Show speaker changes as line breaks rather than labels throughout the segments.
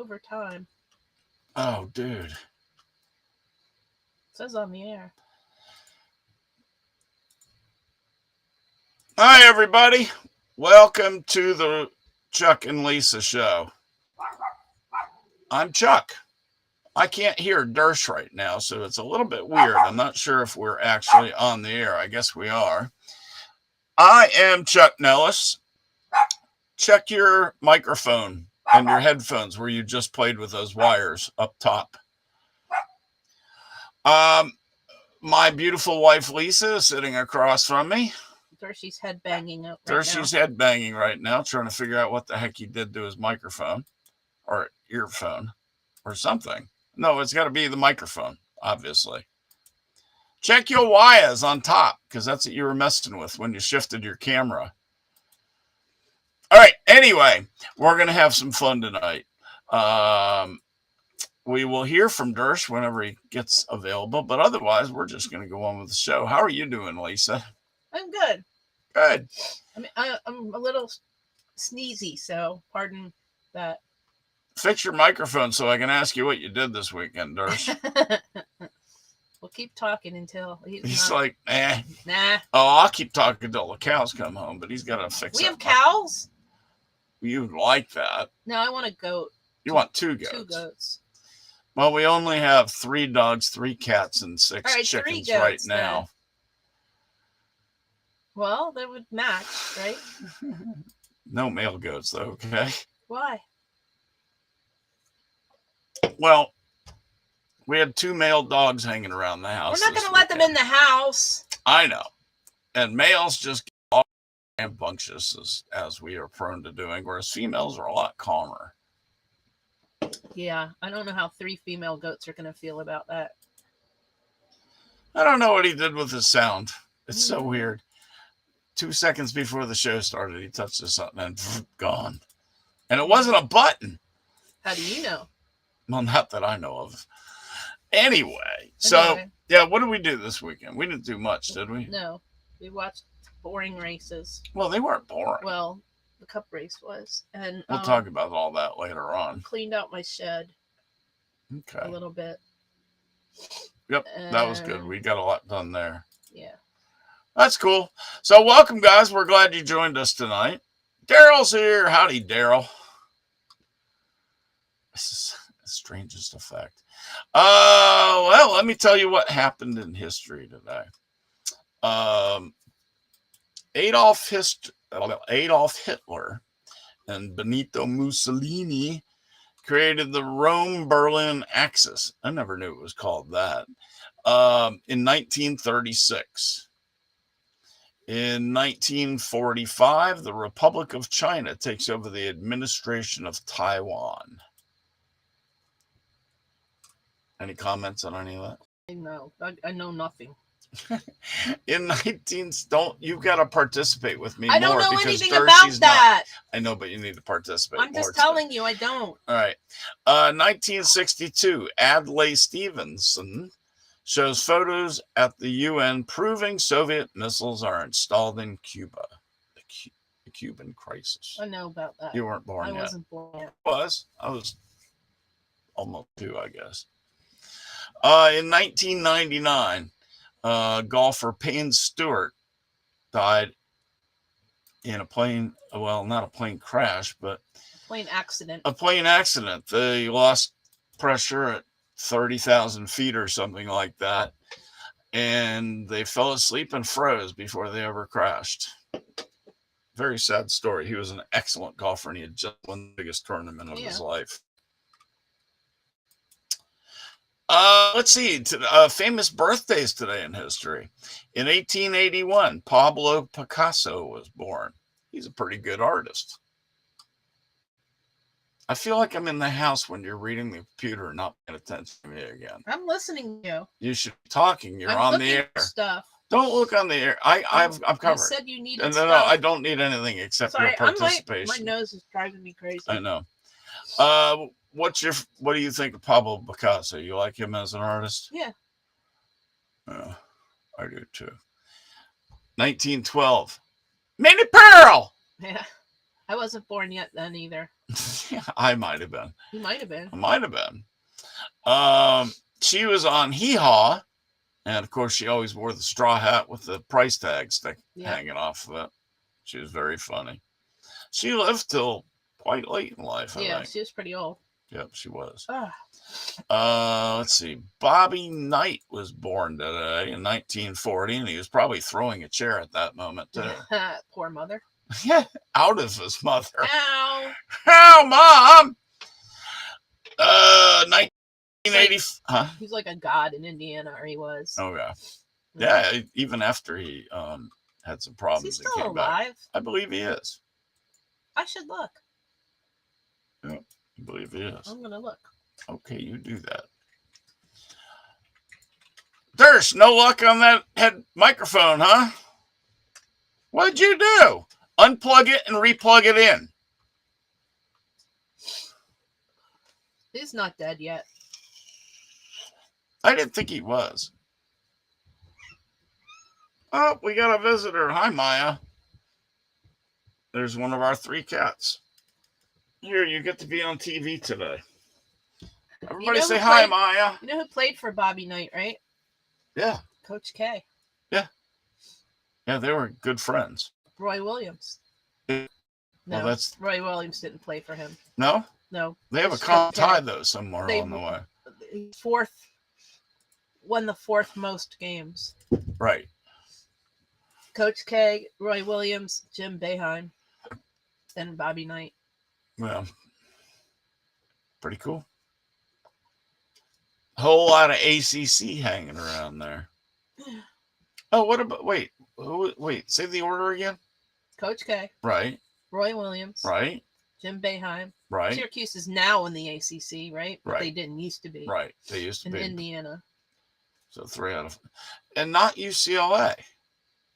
over time.
Oh, dude.
It says on the air.
Hi, everybody. Welcome to the Chuck and Lisa show. I'm Chuck. I can't hear Dersh right now, so it's a little bit weird. I'm not sure if we're actually on the air. I guess we are. I am Chuck Nellis. Check your microphone and your headphones where you just played with those wires up top. My beautiful wife Lisa is sitting across from me.
Dersey's head banging up.
Dersey's head banging right now, trying to figure out what the heck he did to his microphone or earphone or something. No, it's got to be the microphone, obviously. Check your wires on top because that's what you were messing with when you shifted your camera. All right. Anyway, we're going to have some fun tonight. We will hear from Dersh whenever he gets available, but otherwise, we're just going to go on with the show. How are you doing, Lisa?
I'm good.
Good.
I'm a little sneezy, so pardon that.
Fix your microphone so I can ask you what you did this weekend, Dersh.
We'll keep talking until
he's like, nah. Oh, I'll keep talking until the cows come home, but he's got to fix it.
We have cows?
You like that.
No, I want a goat.
You want 2 goats?
2 goats.
Well, we only have 3 dogs, 3 cats, and 6 chickens right now.
Then. Well, that would match, right?
No male goats, though, okay?
Why?
Well, we had 2 male dogs hanging around the house.
We're not going to let them in the house.
I know. And males just get all rambunctious as we are prone to doing, whereas females are a lot calmer.
Yeah, I don't know how 3 female goats are going to feel about that.
I don't know what he did with his sound. It's so weird. 2 seconds before the show started, he touched something and gone. And it wasn't a button.
How do you know?
Well, not that I know of. Anyway, so, yeah, what did we do this weekend? We didn't do much, did we?
No. We watched boring races.
Well, they weren't boring.
Well, the cup race was. And
we'll talk about all that later on.
Cleaned out my shed.
Okay.
A little bit.
Yep, that was good. We got a lot done there.
Yeah.
That's cool. So welcome, guys. We're glad you joined us tonight. Daryl's here. Howdy, Daryl. This is the strangest effect. Well, let me tell you what happened in history today. Adolf Hitler and Benito Mussolini created the Rome-Berlin axis. I never knew it was called that. In 1936. In 1945, the Republic of China takes over the administration of Taiwan. Any comments on any of that?
No, I know nothing.
You've got to participate with me.
I don't know anything about that.
I know, but you need to participate.
I'm just telling you, I don't.
All right. 1962, Adlai Stevenson shows photos at the UN proving Soviet missiles are installed in Cuba. The Cuban crisis.
I know about that.
You weren't born yet.
I wasn't born yet.
I was almost 2, I guess. In 1999, golfer Payne Stewart died in a plane. Well, not a plane crash, but
a plane accident.
They lost pressure at 30,000 feet or something like that, and they fell asleep and froze before they ever crashed. Very sad story. He was an excellent golfer, and he had just won the biggest tournament of his life. Let's see. Famous birthdays today in history. In 1881, Pablo Picasso was born. He's a pretty good artist. I feel like I'm in the house when you're reading the computer and not paying attention to me again.
I'm listening to you.
You should be talking. You're on the air.
Stuff.
Don't look on the air. I'm covered. You
said you needed
stuff. No, I don't need anything except your participation.
My nose is driving me crazy.
I know. What do you think of Pablo Picasso? You like him as an artist?
Yeah.
I do too. 1912. Minnie Pearl.
Yeah. I wasn't born yet then either.
Yeah, I might have been.
You might have been.
I might have been. She was on Hee Haw, and of course, she always wore the straw hat with the price tag hanging off of it. She was very funny. She lived till quite late in life, I think.
She was pretty old.
Yep, she was.
Ah.
Let's see. Bobby Knight was born today in 1940, and he was probably throwing a chair at that moment, too.
Poor mother.
Yeah, out of his mother.
Ow!
Ow, Mom! 1980. Huh?
He's like a god in Indiana, or he was.
Oh, yeah. Yeah, even after he had some problems.
Is he still alive?
Back. I believe he is.
I should look.
Yeah, I believe he is.
I'm going to look.
Okay, you do that. There's no luck on that head microphone, huh? What'd you do? Unplug it and replug it in.
He's not dead yet.
I didn't think he was. Oh, we got a visitor. Hi, Maya. There's one of our 3 cats. Here, you get to be on TV today. Everybody say hi, Maya.
You know who played for Bobby Knight, right?
Yeah.
Coach K.
Yeah. Yeah, they were good friends.
Roy Williams.
Yeah.
No,
well,
Roy Williams didn't play for him.
No?
No.
They have a common tie, though, somewhere on the way.
Won the 4th most games.
Right.
Coach K, Roy Williams, Jim Boeheim, and Bobby Knight.
Well, pretty cool. Whole lot of ACC hanging around there. Oh, what about, wait, say the order again.
Coach K.
Right.
Roy Williams.
Right.
Jim Boeheim.
Right.
Syracuse is now in the ACC, right? But
right.
They didn't used to be.
Right. They used to be.
In Indiana.
So 3 out of, and not UCLA.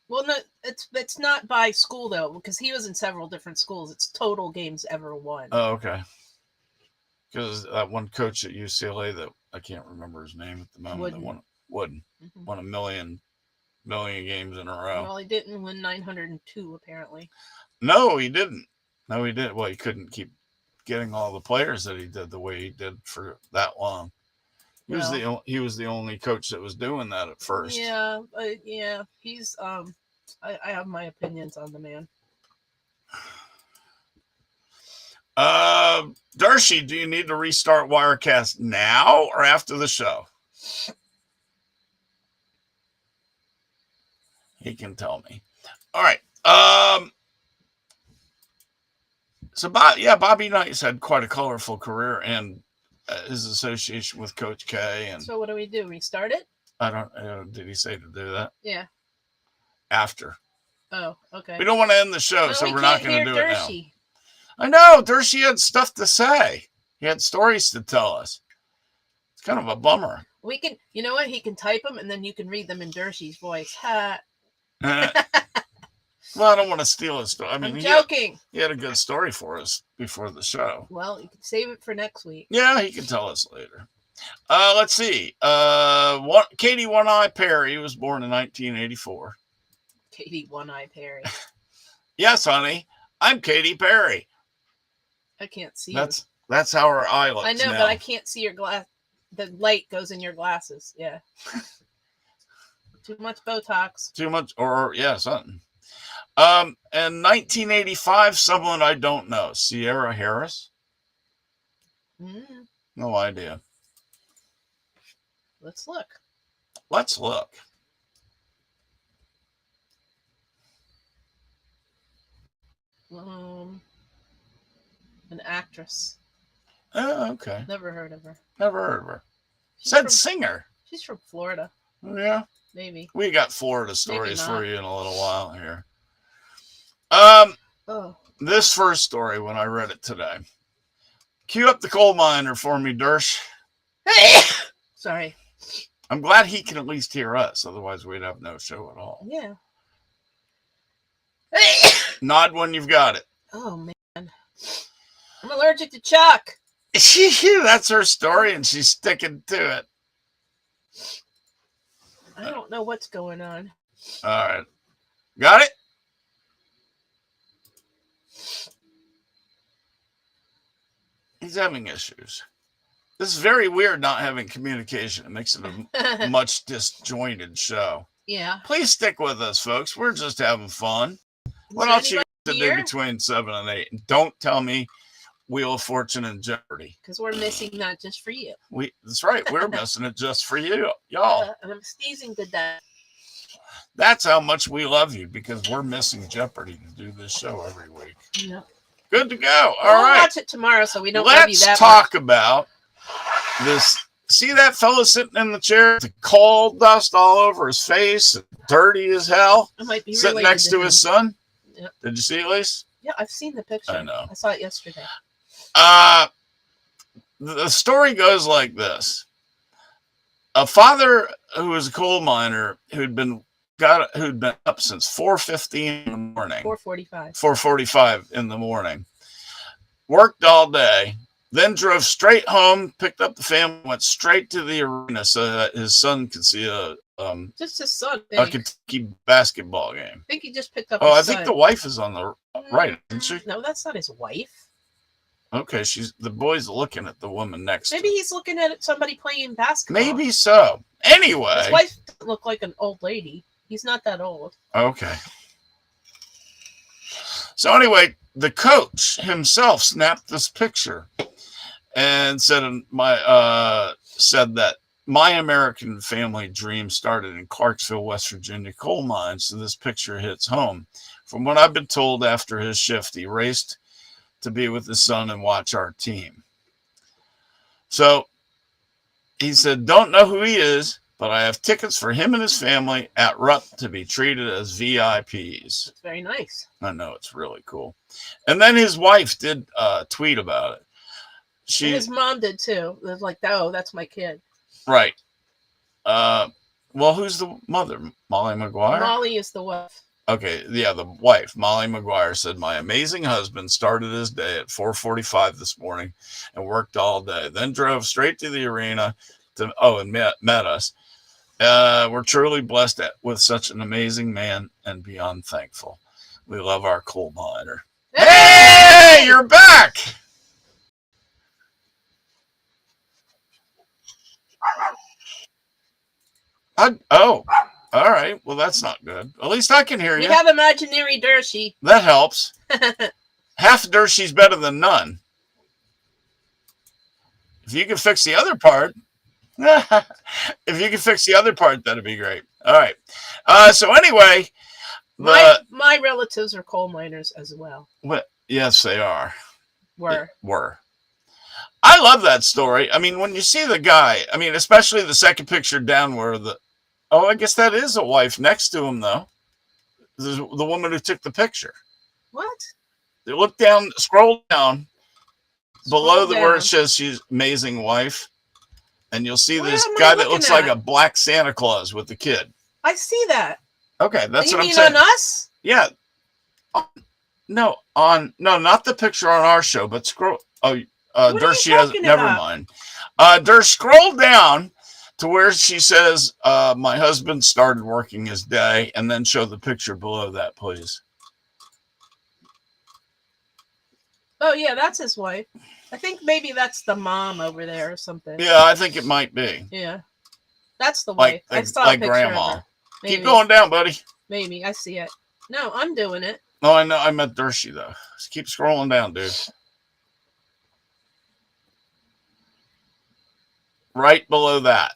Well, no, it's not by school though, because he was in several different schools. It's total games ever won.
Oh, okay. Because that one coach at UCLA that I can't remember his name at the moment. Wooden. Won a million games in a row.
Well, he didn't win 902 apparently.
No, he didn't. Well, he couldn't keep getting all the players that he did the way he did for that long. He was the only coach that was doing that at first.
Yeah, he's I have my opinions on the man.
Darcy, do you need to restart Wirecast now or after the show? He can tell me. All right. So Bobby Knight's had quite a colorful career, and his association with Coach K. And
so what do? Restart it?
I don't. Did he say to do that?
Yeah.
After.
Oh, okay.
We don't want to end the show, so we're not going to do it now. I know. Dershey had stuff to say. He had stories to tell us. It's kind of a bummer.
We can, you know what? He can type them, and then you can read them in Dershey's voice. Ha.
Well, I don't want to steal his story. I mean,
I'm joking.
He had a good story for us before the show.
Well, you can save it for next week.
Yeah, he can tell us later. Let's see. Katie One-Eye Perry was born in 1984.
Katie One-Eye Perry.
Yes, honey. I'm Katy Perry.
I can't see
That's how her eye looks.
I know,
now.
but I can't see your glass. The light goes in your glasses. Yeah. Too much Botox.
Too much, or something. In 1985, someone I don't know, Sierra Harris. No idea.
Let's look. An actress.
Oh, okay.
Never heard of her.
Singer.
She's from Florida.
Yeah.
Maybe.
We got Florida stories for you in a little while here. This first story, when I read it today. Cue up the coal miner for me, Dersh.
Sorry.
I'm glad he can at least hear us. Otherwise, we'd have no show at all.
Yeah.
Nod when you've got it.
Oh, man. I'm allergic to Chuck.
That's her story, and she's sticking to it.
I don't know what's going on.
All right. Got it? He's having issues. This is very weird not having communication. It makes it a much disjointed show.
Yeah.
Please stick with us, folks. We're just having fun. What
there
else you got to
anybody
do
here?
between 7 and 8? And don't tell me Wheel of Fortune and Jeopardy.
Because we're missing that just for you.
That's right. We're missing it just for you, y'all.
And I'm sneezing to death.
That's how much we love you, because we're missing Jeopardy to do this show every week.
Yeah.
Good to go. All
We'll
right.
watch it tomorrow, so we don't love you
Let's
that
talk about this. See that fellow sitting in the chair with the coal dust all over his face, dirty as hell,
much. It might be
sitting
related
next to
him.
his son?
Yep.
Did you see it, Lise?
Yeah, I've seen the picture.
I know.
I saw it yesterday.
The story goes like this. A father who was a coal miner who'd been up since 4:15 in the morning.
4:45.
4:45 in the morning. Worked all day, then drove straight home, picked up the family, went straight to the arena so that his son could see a
Just his son. I think.
Kentucky basketball game.
I think he just picked up.
Oh, I
his
think
son.
the wife is on the right, isn't she?
No, that's not his wife.
Okay, the boy's looking at the woman next
Maybe
to
he's looking at somebody playing basketball.
Maybe so. Anyway.
His wife doesn't look like an old lady. He's not that old.
Okay. So anyway, the coach himself snapped this picture and said that my American family dream started in Clarksville, West Virginia coal mines. So this picture hits home. From what I've been told, after his shift, he raced to be with his son and watch our team. So he said, don't know who he is, but I have tickets for him and his family at Rupp to be treated as VIPs.
It's very nice.
I know, it's really cool. And then his wife did tweet about it.
And his mom did too. It was like, oh, that's my kid.
Right. Well, who's the mother? Molly McGuire?
Molly is the wife.
Okay, yeah, the wife, Molly McGuire, said, my amazing husband started his day at 4:45 this morning and worked all day, then drove straight to the arena and met us. We're truly blessed with such an amazing man and beyond thankful. We love our coal miner. Hey, you're back! All right. Well, that's not good. At least I can hear you.
We have imaginary Dershey.
That helps. Half Dershey's better than none. If you can fix the other part, that'd be great. All right. So anyway,
my relatives are coal miners as well.
Yes, they are.
Were.
I love that story. I mean, when you see the guy, I mean, especially the second picture down where I guess that is a wife next to him, though. The woman who took the picture.
What?
They look down, scroll down below where it says she's amazing wife. And you'll see this guy that looks like a black Santa Claus with the kid.
I see that.
Okay, that's what I'm saying.
You mean on us?
Yeah. No, not the picture on our show, but scroll. Dersh has never mind. Dersh, scroll down to where she says, my husband started working his day, and then show the picture below that, please.
Oh, yeah, that's his wife. I think maybe that's the mom over there or something.
Yeah, I think it might be.
Yeah. That's the wife. I saw
like
a picture
grandma.
of her. Maybe.
Keep going down, buddy.
Maybe. I see it. No, I'm doing it.
No, I know. I meant Dershey, though. Just keep scrolling down, dude. Right below that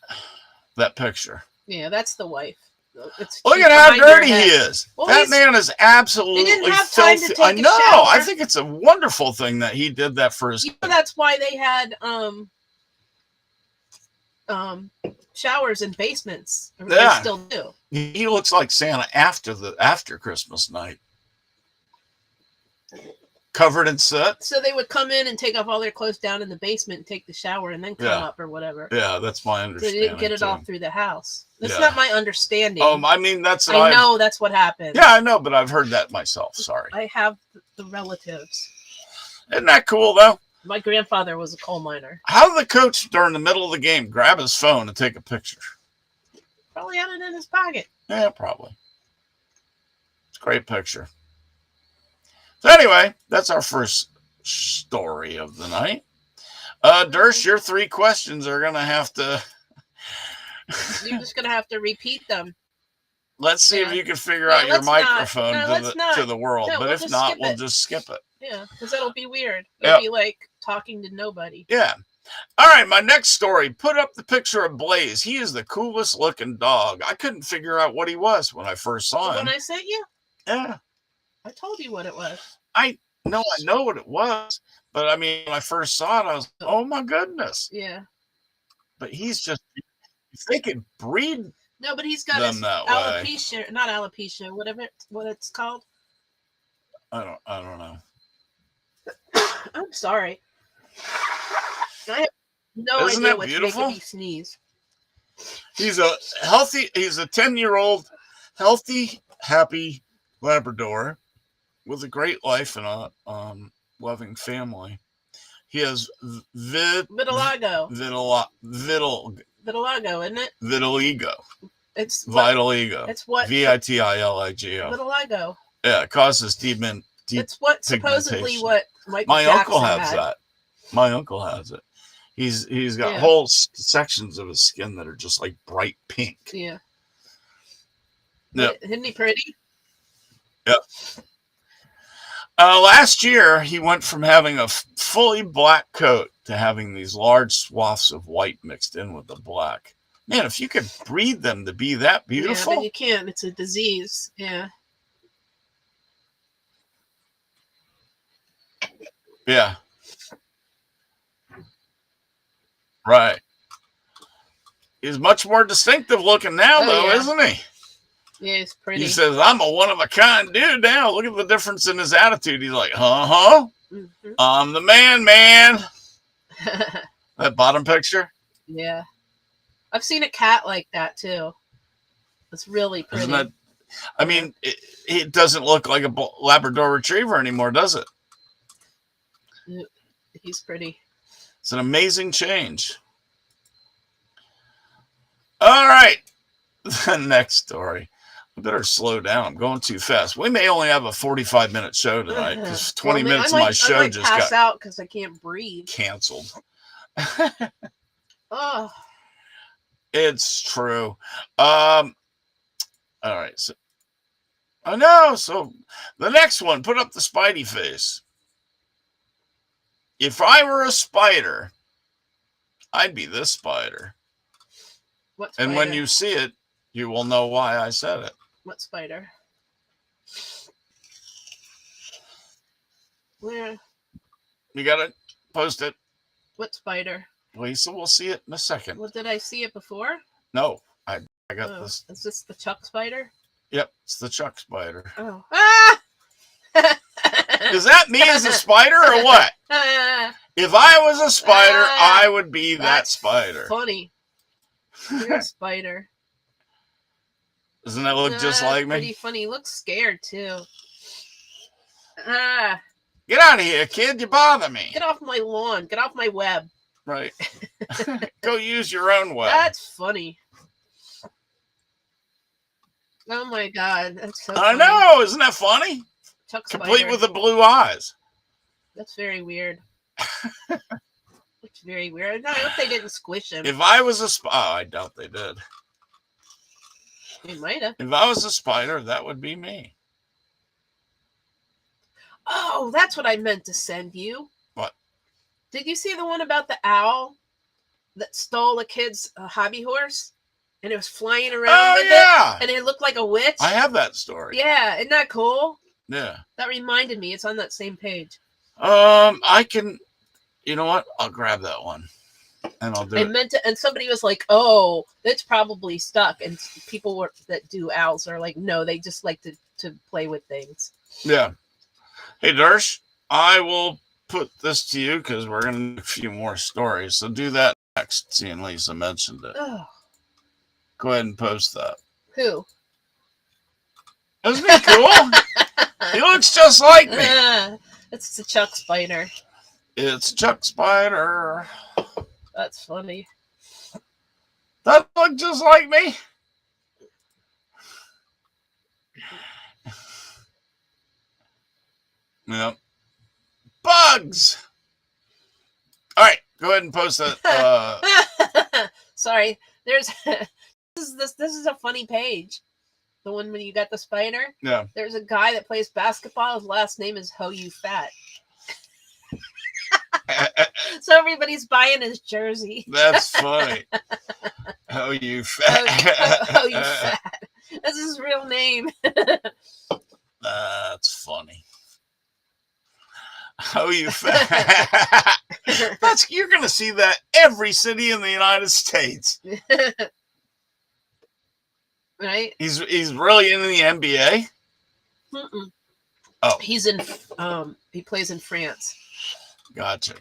picture.
Yeah, that's the wife.
Look at how dirty he is. Well, that man is absolutely filthy. I know. I think it's a wonderful thing that he did that for his kid.
That's why they had showers in basements. They still do.
He looks like Santa after Christmas night. Covered in soot.
So they would come in and take off all their clothes down in the basement and take the shower and then come up or whatever.
Yeah, that's my understanding.
So they didn't get it all through the house. That's not my understanding.
I mean, that's what
I know that's what happened.
Yeah, I know, but I've heard that myself. Sorry.
I have the relatives.
Isn't that cool, though?
My grandfather was a coal miner.
How did the coach, during the middle of the game, grab his phone and take a picture?
Probably had it in his pocket.
Yeah, probably. It's a great picture. So anyway, that's our first story of the night. Dersh, your 3 questions are gonna have to.
You're just gonna have to repeat them.
Let's see if
Yeah.
you can figure
Yeah,
out your
let's not.
microphone
No,
to
let's not.
the world.
No,
But
we'll
if
just
not,
skip
we'll
it.
just skip it.
Yeah, because that'll be weird.
Yep.
It'll be like talking to nobody.
Yeah. All right, my next story. Put up the picture of Blaze. He is the coolest looking dog. I couldn't figure out what he was when I first
The
saw him.
one I sent you,
Yeah.
I told you what it was.
I know what it was, but I mean, when I first saw it, I was, oh my goodness.
Yeah.
But he's just, if they could breed
No, but he's got
them
his
that way.
alopecia, not alopecia, whatever what it's called.
I don't know.
I'm sorry. I have no
Isn't
idea
that
what's
beautiful?
making me sneeze.
He's a 10-year-old, healthy, happy Labrador with a great life and a loving family. He has
Vitiligo. Vitiligo, isn't it?
Vitiligo.
It's what?
Vitiligo.
It's what?
Vitiligo.
Vitiligo.
Yeah, it causes deep
It's what supposedly
pigmentation.
what Michael
My
Jackson
uncle has
had.
that. My uncle has it. He's got
Yeah.
whole sections of his skin that are just like bright pink.
Yeah.
Yep.
Isn't he pretty?
Yep. Last year, he went from having a fully black coat to having these large swaths of white mixed in with the black. Man, if you could breed them to be that beautiful.
Yeah, but you can't. It's a disease. Yeah.
Yeah. Right. He's much more distinctive looking now, though,
yeah.
isn't he?
Yeah, he's pretty.
He says, I'm a one-of-a-kind dude now. Look at the difference in his attitude. He's like, uh-huh.
Mm-hmm.
I'm the man. That bottom picture?
Yeah. I've seen a cat like that, too. It's really pretty.
Isn't that, I mean, it doesn't look like a Labrador Retriever anymore, does it?
He's pretty.
It's an amazing change. All right. The next story. I better slow down. I'm going too fast. We may only have a 45-minute show tonight because 20 minutes of my show just
pass
got
out because I can't breathe.
canceled.
Oh.
It's true. All right. So, oh no. So the next one, put up the Spidey face. If I were a spider, I'd be this spider.
What spider?
And when you see it, you will know why I said it.
What spider? Where?
You got to post it.
What spider?
Lisa will see it in a second.
Well, did I see it before?
No, I got this.
Is this the Chuck spider?
Yep, it's the Chuck spider.
Oh. Ah!
Is that me as a spider or what? If I was a spider, I would be that spider.
Funny. You're a spider.
Doesn't that look just like me?
Pretty funny. He looks scared too. Ah.
Get out of here, kid. You bother me.
Get off my lawn. Get off my web.
Right. Go use your own web.
That's funny. Oh my god. That's so
I
funny.
know. Isn't that funny?
Chuck
Complete
spider.
with the blue eyes.
That's very weird. It's very weird. No, I hope they didn't squish him.
If I was a spider, oh, I doubt they did.
They might have.
If I was a spider, that would be me.
Oh, that's what I meant to send you.
What?
Did you see the one about the owl that stole a kid's hobby horse? And it was flying around with it? And it looked like a witch?
I have that story.
Yeah, isn't that cool?
Yeah.
That reminded me. It's on that same page.
I can, you know what? I'll grab that one. And I'll do it.
Meant to, and somebody was like, "Oh, it's probably stuck." And people that do owls are like, "No, they just like to play with things."
Yeah. Hey, Dersh, I will put this to you because we're going to do a few more stories. So do that next, seeing Lisa mentioned it.
Oh.
Go ahead and post that.
Who?
Isn't he cool? He looks just like me.
It's the Chuck spider.
It's Chuck Spider.
That's funny.
That look just like me. Yep. Bugs. All right, go ahead ahead and post that.
Sorry. There's this is a funny page. The one when you got the spider.
Yeah.
There's a guy that plays basketball. His last name is Ho You Fat. So everybody's buying his jersey.
That's funny. Ho You Fat.
Ho You Fat. That's his real name.
That's funny. Ho You Fat. You're going to see that every city in the United States.
Right?
He's really into the NBA.
Mm-mm.
Oh,
he's in. He plays in France.
Gotcha.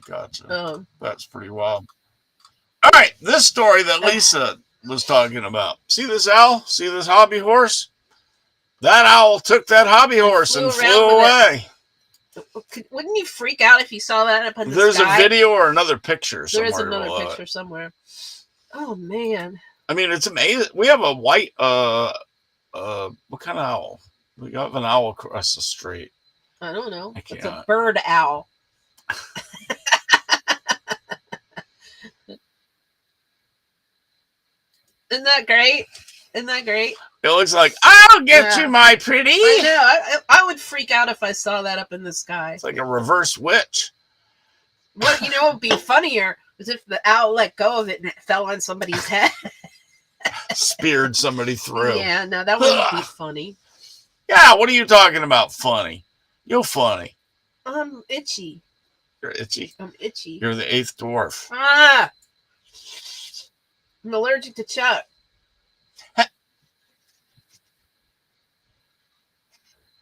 That's pretty wild. All right, this story that Lisa was talking about. See this owl? See this hobby horse? That owl took that hobby horse and flew away.
Wouldn't you freak out if you saw that up in the
There's
sky?
a video or another picture somewhere.
There is another picture somewhere. Oh man!
I mean, it's amazing. We have a white what kind of owl? We got an owl across the street.
I don't know.
It's
a bird owl. Isn't that great? Isn't that great?
It looks like, I'll get you, my pretty.
I know. I would freak out if I saw that up in the sky.
It's like a reverse witch.
Well, you know what would be funnier is if the owl let go of it and it fell on somebody's head.
Speared somebody through.
Yeah, no, that wouldn't be funny.
Yeah, what are you talking about? Funny. You're funny.
I'm itchy.
You're itchy?
I'm itchy.
You're the 8th dwarf.
Ah! I'm allergic to Chuck.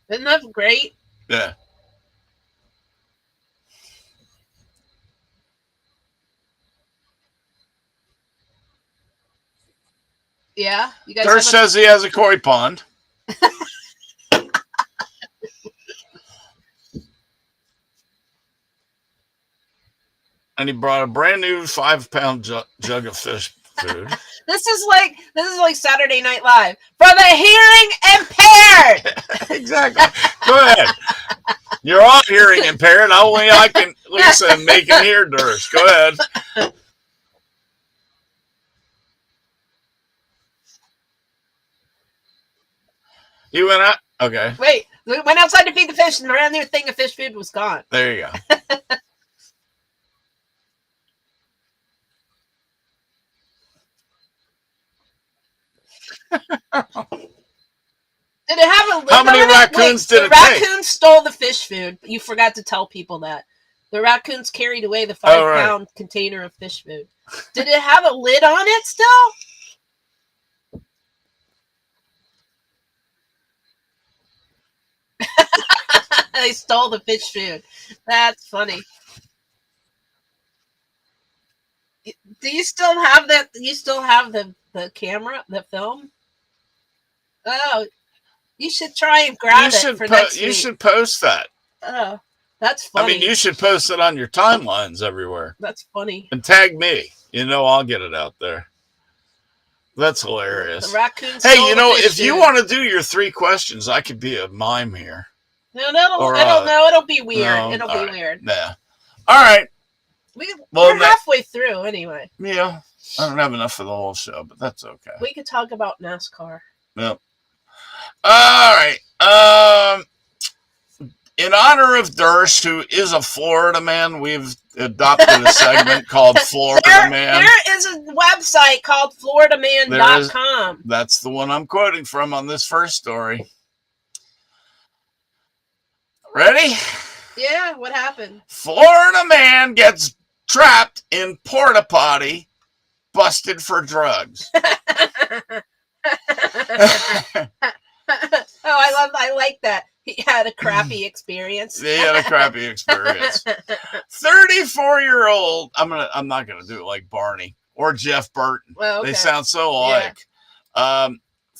Isn't that great?
Yeah.
Yeah, you guys.
Durst says he has a koi pond. And he brought a brand new 5-pound jug of fish food.
This is like Saturday Night Live for the hearing impaired.
Exactly. Go ahead. You're all hearing impaired. Only I can, Lisa, make him hear Durst. Go ahead. You went out? Okay.
Wait, we went outside to feed the fish, and the brand new thing of fish food was gone.
There you go.
Did it have a lid
How many
on it?
raccoons did it take?
The raccoons stole the fish food. But you forgot to tell people that. The raccoons carried away the 5-pound container of fish food. Did it have a lid on it still? They stole the fish food. That's funny. Do you still have that? Do you still have the camera, the film? Oh, you should try and grab it for next week.
You should post that.
Oh, that's funny.
I mean, you should post it on your timelines everywhere.
That's funny.
And tag me. You know, I'll get it out there. That's hilarious.
The raccoons.
Hey, you know, if you want to do your 3 questions, I could be a mime here.
No, it'll be weird.
No,
it'll be weird.
Yeah. All right.
We're halfway through anyway.
Yeah. I don't have enough for the whole show, but that's okay.
We could talk about NASCAR.
Yep. All right. In honor of Durst, who is a Florida man, we've adopted a segment called Florida Man.
There is a website called FloridaMan.com.
That's the one I'm quoting from on this first story. Ready?
Yeah, what happened?
Florida man gets trapped in porta potty, busted for drugs.
I like that. He had a crappy experience.
He had a crappy experience. 34-year-old. I'm not gonna do it like Barney or Jeff Burton.
Well, okay.
They sound so alike.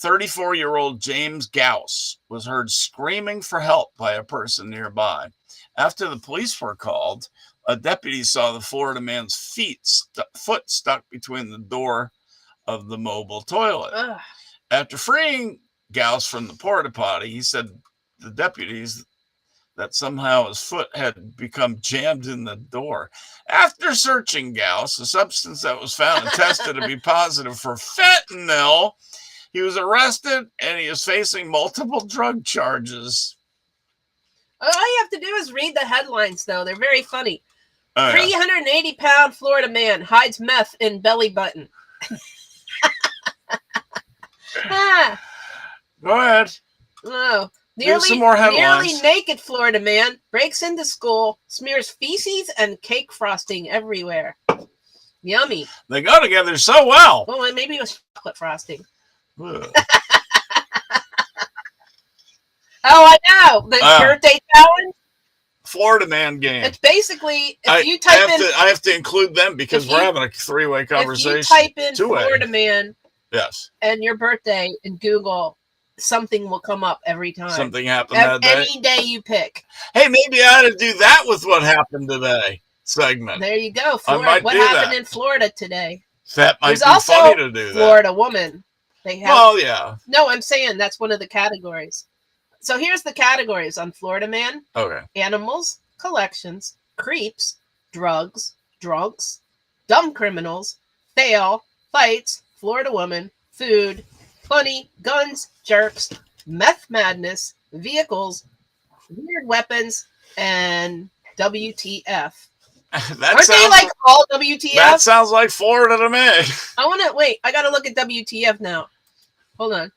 34-year-old James Gauss was heard screaming for help by a person nearby. After the police were called, a deputy saw the Florida man's foot stuck between the door of the mobile toilet.
Ugh.
After freeing Gauss from the porta potty, he said the deputies that somehow his foot had become jammed in the door. After searching Gauss, a substance that was found and tested to be positive for fentanyl, he was arrested and he is facing multiple drug charges.
All you have to do is read the headlines, though. They're very funny.
Oh, yeah.
380-pound Florida man hides meth in belly button.
Go ahead.
Oh,
There's some more headlines.
Nearly naked Florida man breaks into school, smears feces and cake frosting everywhere. Yummy.
They go together so well.
Well, maybe it was chocolate frosting.
Ugh.
Oh, I know. The birthday challenge.
Florida man game.
It's basically
I have to include them because we're having a three-way conversation.
If you type in
Two-way.
Florida man,
yes,
and your birthday in Google, something will come up every time.
Something happened that day.
Any day you pick.
Hey, maybe I ought to do that with what happened today segment.
There you go. Florida.
I might
what
do
happened
that.
in Florida today?
That might
There's
be
also
funny to do that.
Florida woman. They have.
Well, yeah.
No, I'm saying that's one of the categories. So here's the categories on Florida man.
Okay.
Animals, collections, creeps, drugs, drunks, dumb criminals, fail, fights, Florida woman, food, funny, guns, jerks, meth madness, vehicles, weird weapons, and WTF. Aren't they like all WTF?
That sounds like Florida to me.
I gotta look at WTF now. Hold on.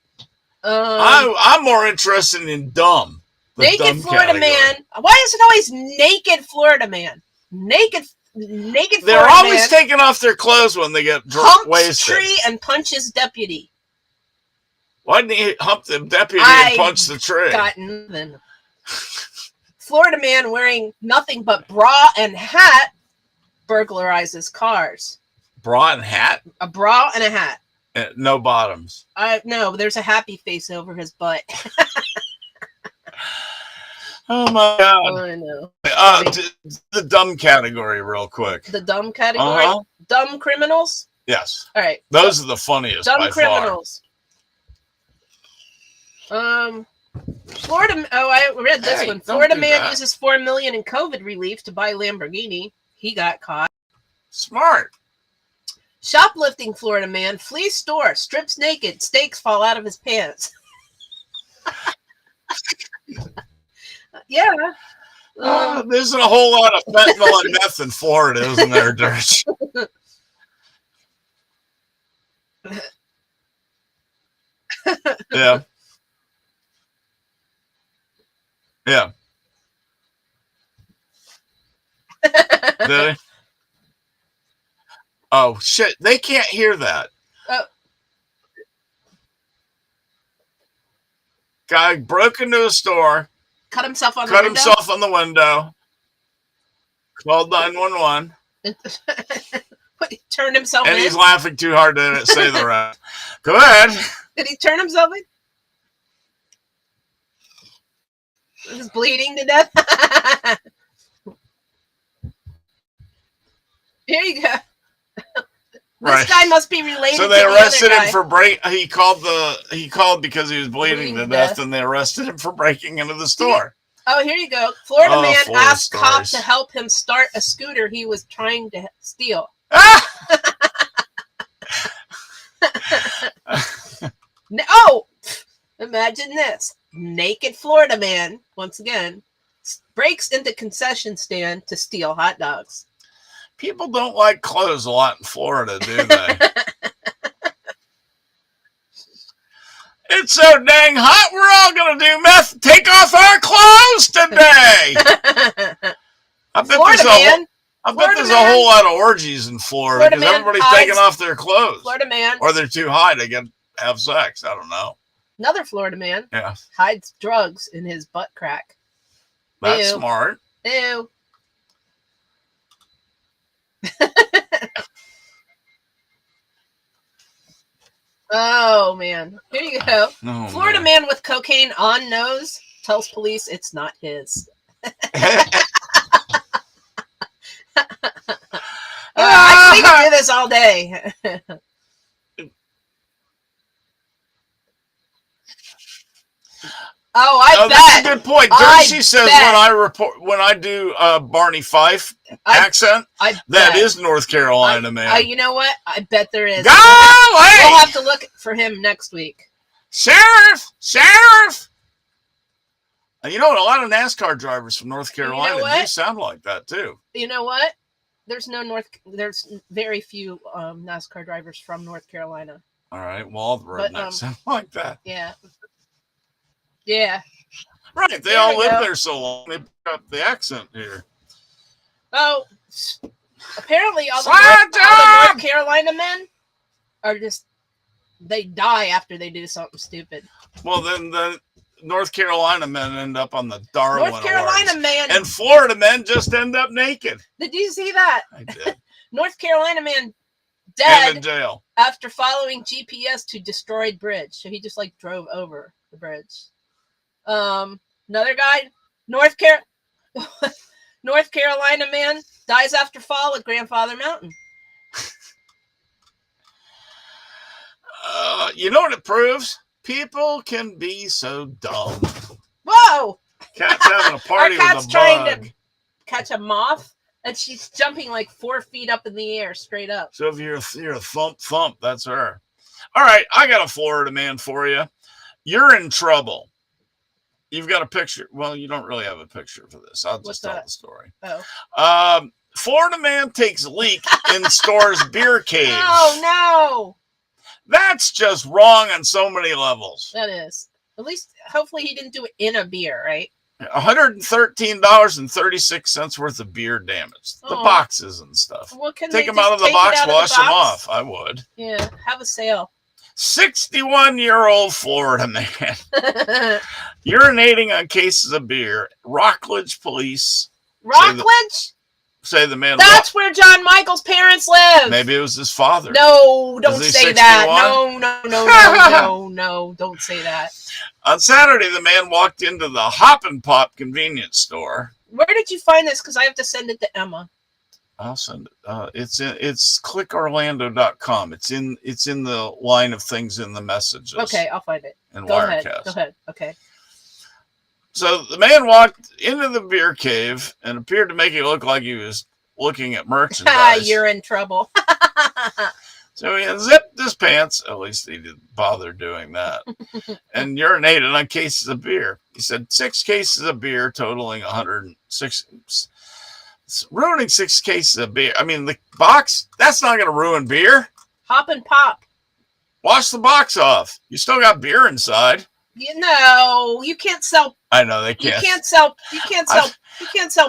I'm more interested in dumb.
Naked Florida man. Why is it always naked Florida man? Naked Florida
They're always taking off their clothes when they get wasted.
Tree and punches deputy.
Why didn't he hump the deputy and punch the tree?
Got nothing. Florida man wearing nothing but bra and hat burglarizes cars.
Bra and hat?
A bra and a hat.
No bottoms.
No, there's a happy face over his butt.
Oh my God.
Oh, I know.
The dumb category real quick.
The dumb category? Uh-huh. Dumb criminals?
Yes.
All right.
Those are the funniest
dumb
by
criminals. Far. Florida. Oh, I read this one. Florida man uses $4 million in COVID relief to buy Lamborghini. He got caught.
Smart.
Shoplifting Florida man flees store, strips naked, steaks fall out of his pants. Yeah.
There's a whole lot of fentanyl and meth in Florida, isn't there, Dirch? Yeah. Yeah. Did they? Oh, shit. They can't hear that. Guy broke into a store.
Cut himself on
the window. Called 911.
Turned himself in.
And he's laughing too hard to say the rest. Go ahead.
Did he turn himself in? He's bleeding to death. Here you go. This guy must be related.
So they arrested him for He called because he was bleeding to death, and they arrested him for breaking into the store.
Here you go. Florida man asked cops to help him start a scooter he was trying to steal. Imagine this. Naked Florida man, once again, breaks into concession stand to steal hot dogs.
People don't like clothes a lot in Florida, do they? It's so dang hot, we're all going to do meth. Take off our clothes today. I bet there's a whole lot of orgies in Florida because everybody's taking off their clothes.
Florida man.
Or they're too high to have sex. I don't know.
Another Florida man
hides
drugs in his butt crack.
That's smart.
Ew. Oh, man. Here you go.
Oh,
Florida man with cocaine on nose tells police it's not his. I can do this all day. Oh, I
Oh,
bet.
that's a good point.
I
Dershie says
bet.
when I do Barney Fife
I
accent,
I
that
bet.
is North Carolina, man.
You know what? I bet there is.
Golly!
We'll have to look for him next week.
Sheriff! And you know, a lot of NASCAR drivers from North Carolina do sound like that too.
You know what? There's very few NASCAR drivers from North Carolina.
All right. Well, all the rednecks sound like that.
Yeah. Yeah.
Right. They all lived there so long, they picked up the accent here.
Oh, apparently all the North Carolina men are just, they die after they do something stupid.
Well, then the North Carolina men end up on the Darwin
North Carolina
Awards.
man.
And Florida men just end up naked.
Did you see that?
I did.
North Carolina man dead
and in jail
after following GPS to destroyed bridge. So he just like drove over the bridge. Another guy, North Carolina man dies after fall at Grandfather Mountain.
You know what it proves? People can be so dumb.
Whoa!
Cat's having a party
Our cat's
with a
trying
bug.
to catch a moth, and she's jumping like 4 feet up in the air, straight up.
So if you're a thump, that's her. All right, I got a Florida man for you. You're in trouble. You've got a picture. Well, you don't really have a picture for this. I'll just tell the story.
Oh.
Florida man takes leak in store's beer cave.
Oh, no.
That's just wrong on so many levels.
That is. At least, hopefully he didn't do it in a beer, right?
$113.36 worth of beer damaged. The boxes and stuff.
Well,
take them out of the box, wash them off. I would.
Yeah, have a sale.
61-year-old Florida man urinating on cases of beer. Rockledge police.
Rockledge?
Say the man.
That's where John Michael's parents live.
Maybe it was his father.
No, don't say that. No, don't say that.
On Saturday, the man walked into the Hop and Pop convenience store.
Where did you find this? Because I have to send it to Emma.
I'll send it. It's clickorlando.com. It's in the line of things in the messages.
Okay, I'll find it.
Go ahead.
Okay.
So the man walked into the beer cave and appeared to make it look like he was looking at merchandise.
You're in trouble.
So he unzipped his pants. At least he didn't bother doing that. And urinated on cases of beer. He said 6 cases of beer totaling 106. It's ruining 6 cases of beer. I mean, the box, that's not going to ruin beer.
Hop and Pop.
Wash the box off. You still got beer inside.
You can't sell.
I know they can't.
You can't sell PP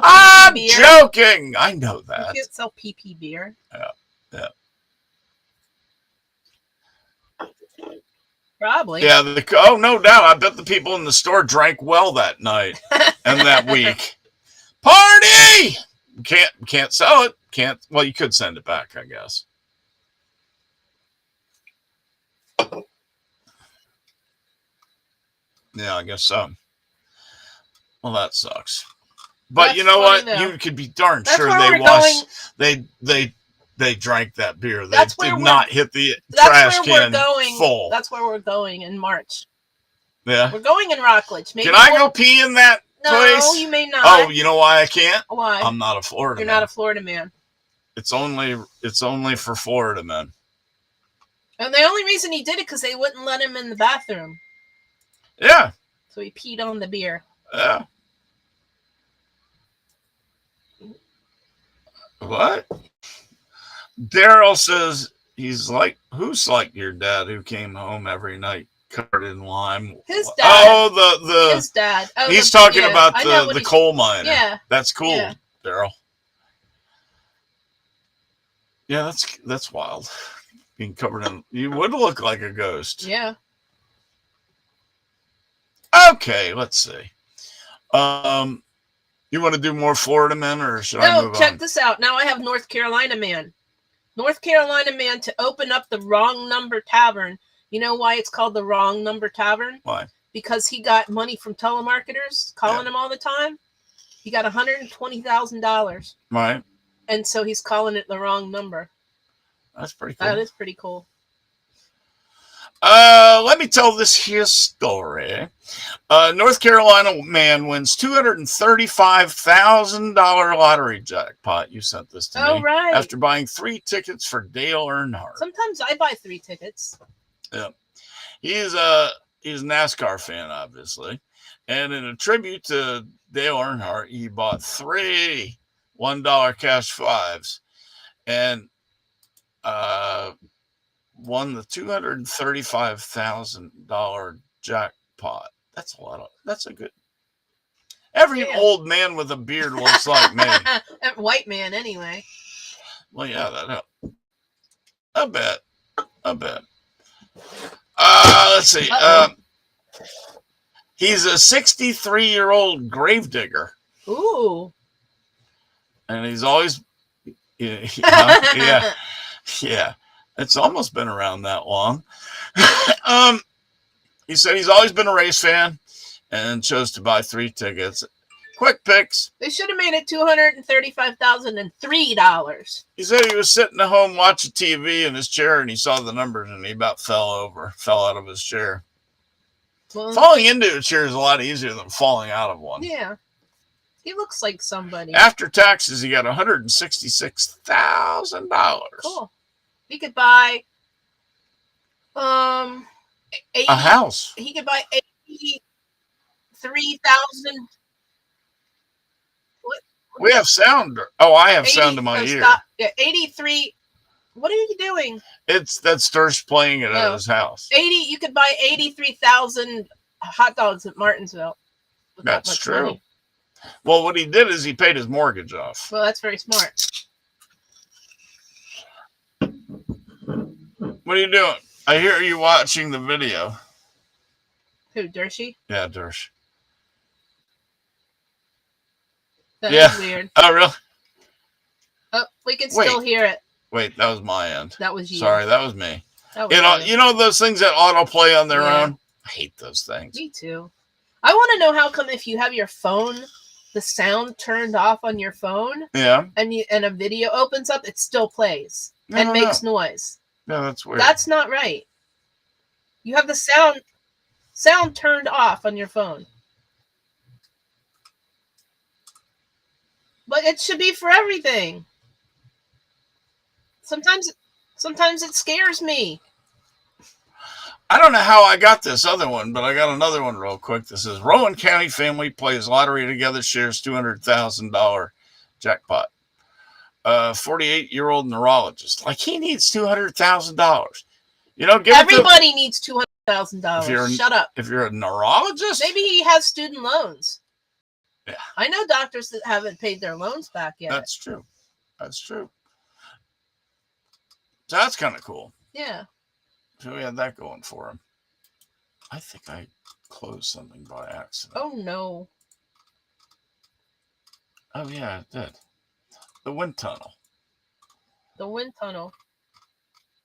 I'm
beer.
joking. I know that.
You can't sell PP beer.
Yeah.
Probably.
Yeah. No doubt. I bet the people in the store drank well that night and that week. Party! Can't sell it. Well, you could send it back, I guess. Yeah, I guess so. Well, that sucks. But that's, you know what? Though. You could be darn sure they drank that beer. They did not hit the trash can full.
That's where we're going in March.
Yeah.
We're going in Rockledge.
Maybe can I go pee in that place?
No, you may not.
Oh, you know why I can't?
Why?
I'm not a Florida man.
You're not a Florida man.
It's only for Florida men.
And the only reason he did it because they wouldn't let him in the bathroom.
Yeah.
So he peed on the beer.
Yeah. What? Daryl says he's like, who's like your dad who came home every night covered in lime?
His dad.
Oh,
his dad. Oh,
he's talking about the coal miner.
Yeah.
That's cool, yeah. Daryl. Yeah, that's wild. Being covered in, you would look like a ghost.
Yeah.
Okay, let's see. You want to do more Florida men, or should I move on?
No, check this out. Now I have North Carolina man. North Carolina man to open up the Wrong Number Tavern. You know why it's called the Wrong Number Tavern?
Why?
Because he got money from telemarketers calling him all the time. He got $120,000.
Right.
And so he's calling it the wrong number.
That's pretty cool.
That is pretty cool.
Let me tell this here story. North Carolina man wins $235,000 lottery jackpot. You sent this to
Oh,
me
right.
after buying 3 tickets for Dale Earnhardt.
Sometimes I buy 3 tickets.
Yeah, he's a NASCAR fan, obviously, and in a tribute to Dale Earnhardt, he bought 3 $1 cash 5s and won the $235,000 jackpot. That's a lot of. That's a good. Every old man with a beard looks like me.
White man, anyway.
Well, yeah, that helped. I bet. Let's see. He's a 63-year-old gravedigger.
Ooh.
And he's always. Yeah. It's almost been around that long. He said he's always been a race fan and chose to buy 3 tickets. Quick picks.
They should have made it $235,003.
He said he was sitting at home watching TV in his chair and he saw the numbers and he about fell out of his chair. Well, falling into a chair is a lot easier than falling out of one.
Yeah. He looks like somebody.
After taxes, he got $166,000.
Cool. He could buy 80,
a house.
He could buy 83,000.
We have sound. Oh, I have 80, sound in my ear.
Stop. Yeah, 83. What are you doing?
That's Sturge playing it at his house.
80. You could buy 83,000 hot dogs at Martinsville.
That's true. Money. Well, what he did is he paid his mortgage off.
Well, that's very smart.
What are you doing? I hear you watching the video.
Who, Dershie?
Yeah, Dersh.
That is weird.
Oh, really?
Oh, we can still hear it.
Wait, that was my end.
That was you.
Sorry, that was me. That was you know those things that autoplay on their own? I hate those things.
Me too. I want to know how come if you have your phone, the sound turned off on your phone, and a video opens up, it still plays and makes noise.
No, that's weird.
That's not right. You have the sound turned off on your phone. But it should be for everything. Sometimes it scares me.
I don't know how I got this other one, but I got another one real quick. This is Rowan County family plays lottery together, shares $200,000 jackpot. 48-year-old neurologist. Like, he needs $200,000. You know,
everybody needs $200,000. Shut up.
If you're a neurologist?
Maybe he has student loans.
Yeah.
I know doctors that haven't paid their loans back yet.
That's true. So that's kind of cool.
Yeah.
So we had that going for him. I think I closed something by accident.
Oh, no.
Oh, yeah, it did. The wind tunnel.
The wind tunnel.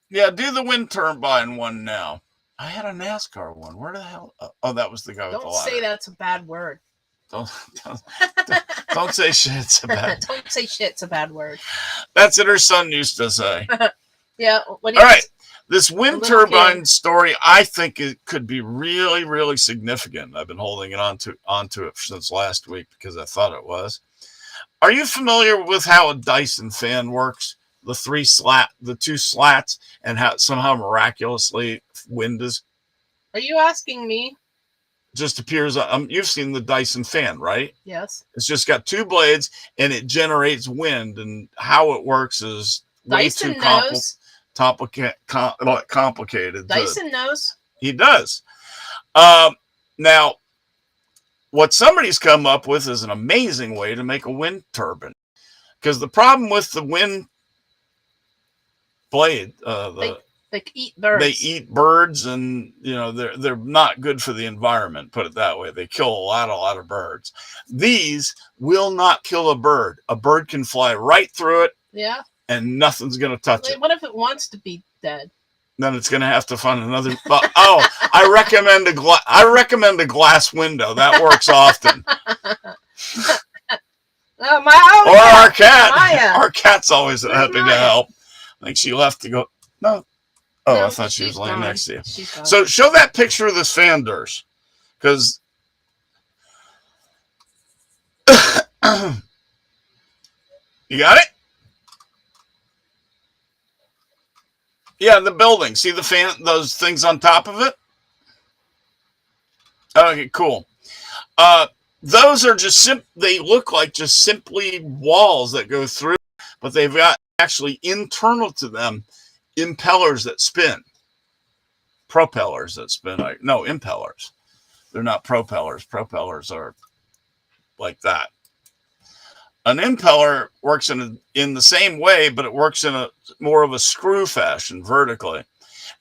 Yeah, do the wind turbine one now. I had a NASCAR one. Where the hell? Oh, that was the guy with the ladder.
Don't say that's a bad word.
Don't say shit's a bad.
Don't say shit's a bad word.
That's what her son used to say.
Yeah.
All right. This wind turbine story, I think it could be really, really significant. I've been holding it onto it since last week because I thought it was. Are you familiar with how a Dyson fan works? The 2 slats, and how somehow miraculously wind is.
Are you asking me?
Just appears. You've seen the Dyson fan, right?
Yes.
It's just got 2 blades, and it generates wind. And how it works is
Dyson
way too complicated.
Dyson knows.
He does. Now, what somebody's come up with is an amazing way to make a wind turbine. Because the problem with the wind blade,
they eat birds.
They eat birds, and they're not good for the environment. Put it that way. They kill a lot of birds. These will not kill a bird. A bird can fly right through it.
Yeah.
And nothing's going to touch it.
What if it wants to be dead?
Then it's going to have to find another. I recommend a glass window. That works often. Our cat. Maya. Our cat's always happy to help. I think she left to go. No, Oh, no, I thought she was laying next to you. So show that picture of this fan, Durs, because you got it? Yeah, the building. See the fan, those things on top of it? Okay, cool. Those are just they look like just simply walls that go through, but they've got actually internal to them impellers that spin. Propellers that spin. No, impellers. They're not propellers. Propellers are like that. An impeller works in the same way, but it works in a more of a screw fashion vertically.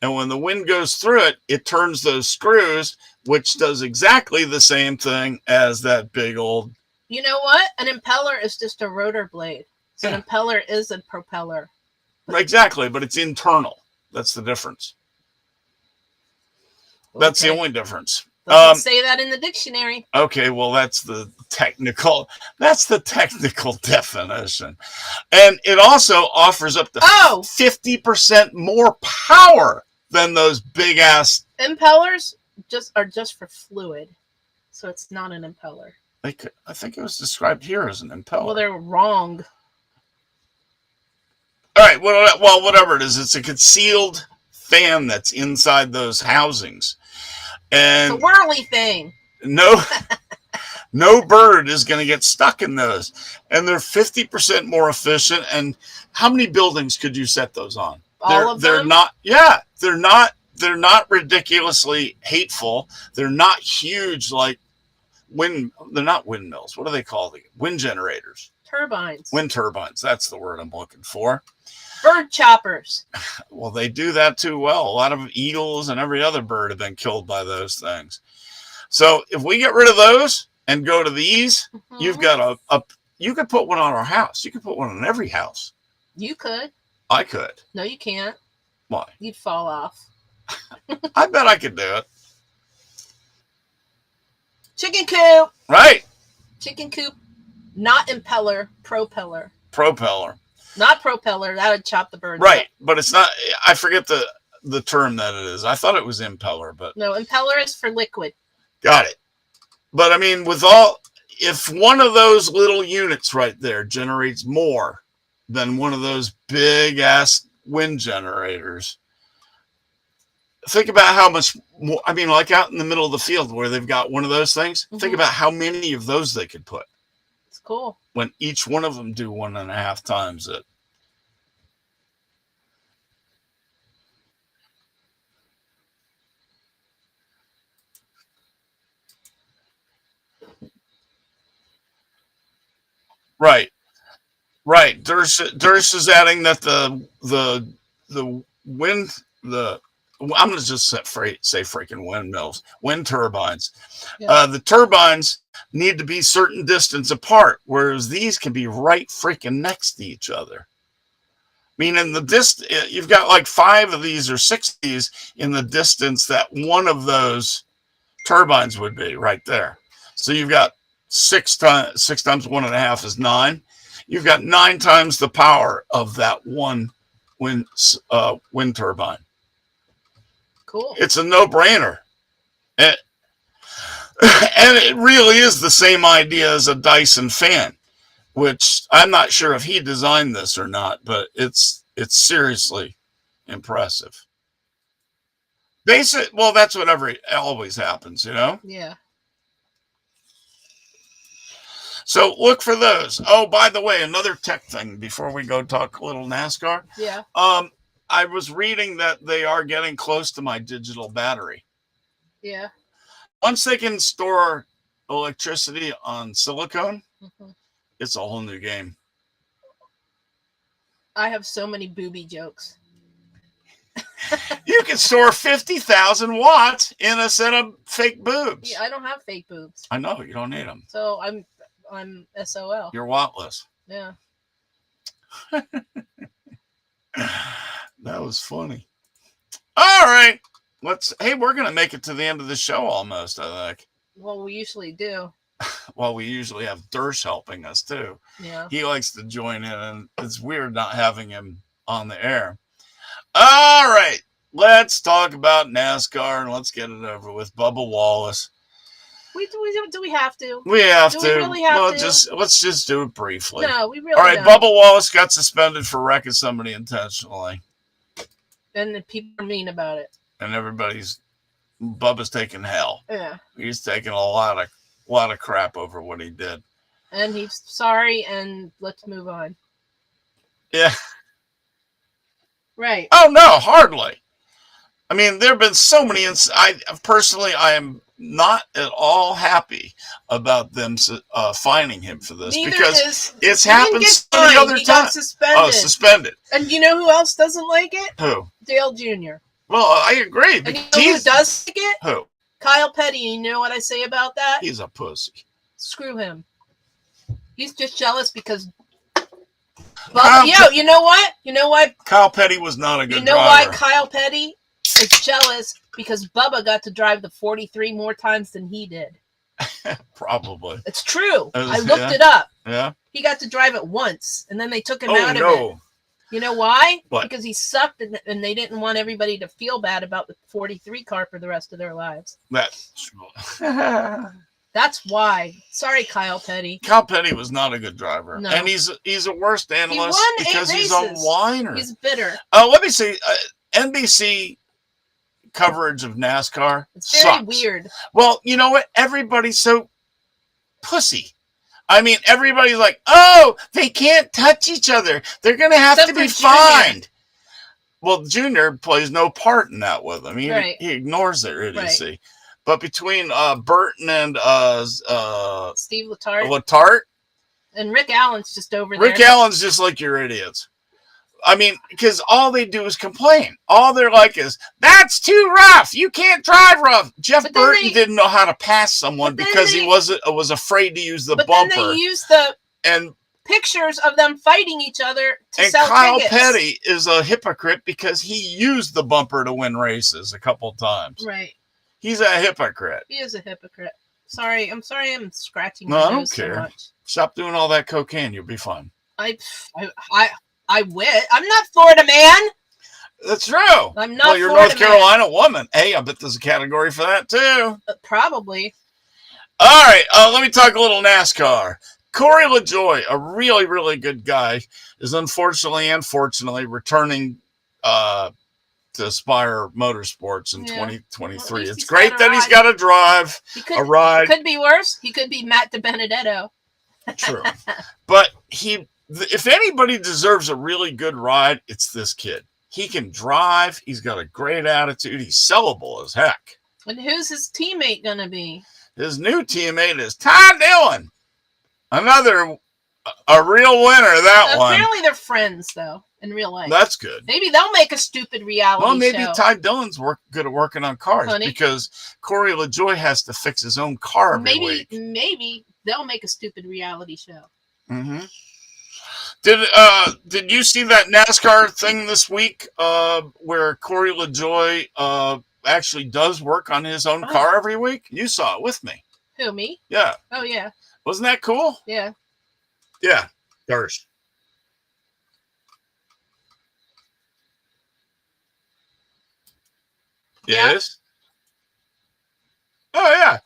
And when the wind goes through it, it turns those screws, which does exactly the same thing as that big old.
You know what? An impeller is just a rotor blade. So an impeller is a propeller.
Exactly, but it's internal. That's the difference. Okay. That's the only difference.
Doesn't say that in the dictionary.
Okay, well, that's the technical definition. And it also offers up to 50% more power than those big ass
impellers are just for fluid. So it's not an impeller.
I think it was described here as an impeller.
Well, they're wrong.
All right, well, whatever it is, it's a concealed fan that's inside those housings. And
it's a whirly thing.
No bird is going to get stuck in those. And they're 50% more efficient. And how many buildings could you set those on?
All of them?
They're not, yeah, they're not ridiculously hateful. They're not huge like they're not windmills. What do they call them? Wind generators.
Turbines.
Wind turbines. That's the word I'm looking for.
Bird choppers.
Well, they do that too well. A lot of eagles and every other bird have been killed by those things. So if we get rid of those and go to these, you've got you could put one on our house. You could put one on every house.
You could.
I could.
No, you can't.
Why?
You'd fall off.
I bet I could do it.
Chicken coop.
Right.
Chicken coop. Not impeller. Propeller.
Propeller.
Not propeller. That would chop the bird.
Right. But it's not. I forget the term that it is. I thought it was impeller, but.
No, impeller is for liquid.
Got it. But I mean, if one of those little units right there generates more than one of those big ass wind generators, think about how much more, I mean, like out in the middle of the field where they've got one of those things, think about how many of those they could put.
It's cool.
When each one of them do 1.5 times it. Right. Right. Durs is adding that the wind, I'm going to just say freaking windmills, wind turbines. Yeah. The turbines need to be certain distance apart, whereas these can be right freaking next to each other. Meaning you've got like 5 of these or 6 of these in the distance that one of those turbines would be right there. So you've got 6 times 1.5 is 9. You've got 9 times the power of that one wind turbine.
Cool.
It's a no-brainer. And it really is the same idea as a Dyson fan, which I'm not sure if he designed this or not, but it's seriously impressive. Well, that's what always happens, you know?
Yeah.
So look for those. Oh, by the way, another tech thing before we go talk a little NASCAR.
Yeah.
I was reading that they are getting close to my digital battery.
Yeah.
Once they can store electricity on silicone, it's a whole new game.
I have so many booby jokes.
You can store 50,000 watts in a set of fake boobs.
Yeah, I don't have fake boobs.
I know, you don't need them.
So I'm SOL.
You're wattless.
Yeah.
That was funny. All right. Hey, we're going to make it to the end of the show almost, I think.
Well, we usually do.
Well, we usually have Durs helping us too.
Yeah.
He likes to join in, and it's weird not having him on the air. All right. let's talk about NASCAR and let's get it over with. Bubba Wallace.
Do we have to?
We have to.
We really have
to? Let's just do it briefly.
No, we really
All right,
don't.
Bubba Wallace got suspended for wrecking somebody intentionally.
And the people are mean about it.
And Bubba's taking hell.
Yeah.
He's taking a lot of crap over what he did.
And he's sorry, and let's move on.
Yeah.
Right.
Oh, no, hardly. I mean, there have been so many. I am not at all happy about them fining him for this.
Neither
because it's happened so many other times.
Got suspended.
Oh, suspended.
And you know who else doesn't like it?
Who?
Dale Jr.
Well, I agree.
And you know who does like it?
Who?
Kyle Petty. You know what I say about that?
He's a pussy.
Screw him. He's just jealous because... you know what? You know why?
Kyle Petty was not a good driver.
You know why Kyle Petty is jealous? Because Bubba got to drive the 43 more times than he did.
Probably.
It's true. I looked it up.
Yeah.
He got to drive it once, and then they took him out of it. You know why?
What?
Because he sucked, and they didn't want everybody to feel bad about the 43 car for the rest of their lives. That's why. Sorry, Kyle Petty.
Kyle Petty was not a good driver.
No.
And he's a worst analyst because he's a whiner.
He's bitter.
Let me see. NBC coverage of NASCAR
It's very weird.
Well, you know what? Everybody's so pussy. I mean, everybody's like, oh, they can't touch each other. They're going to have to be fined. Well, Junior plays no part in that with him. He ignores their idiocy. Right. But between Burton and
Steve Letarte. And Rick Allen's just over there.
Rick Allen's just like, you're idiots. I mean, because all they do is complain. All they're like is, that's too rough. You can't drive rough. Jeff Burton didn't know how to pass someone because he was afraid to use the bumper.
But then they used the pictures of them fighting each other to sell tickets.
And Kyle Petty is a hypocrite because he used the bumper to win races a couple times.
Right.
He's a hypocrite.
He is a hypocrite. Sorry, I'm scratching my nose so much.
Stop doing all that cocaine. You'll be fine.
I wish. I'm not Florida man.
That's true.
I'm not.
Well, you're North Carolina woman. Hey, I bet there's a category for that too.
Probably.
All right. Let me talk a little NASCAR. Corey LaJoie, a really, really good guy, is unfortunately and fortunately returning to Aspire Motorsports in 2023. Well, it's great that he's got to drive a ride.
It could be worse. He could be Matt DiBenedetto.
True. But if anybody deserves a really good ride, it's this kid. He can drive. He's got a great attitude. He's sellable as heck.
And who's his teammate going to be?
His new teammate is Ty Dillon. A real winner, that one.
Apparently they're friends, though, in real life.
That's good.
Maybe they'll make a stupid reality show.
Well, maybe Ty Dillon's good at working on cars because Corey LaJoie has to fix his own car every week.
Maybe they'll make a stupid reality show.
Mm-hmm. Did you see that NASCAR thing this week where Corey LaJoie actually does work on his own car every week? You saw it with me.
Who, me?
Yeah.
Oh, yeah.
Wasn't that cool?
Yeah.
Yeah. Thirst. Yes. Oh, yeah.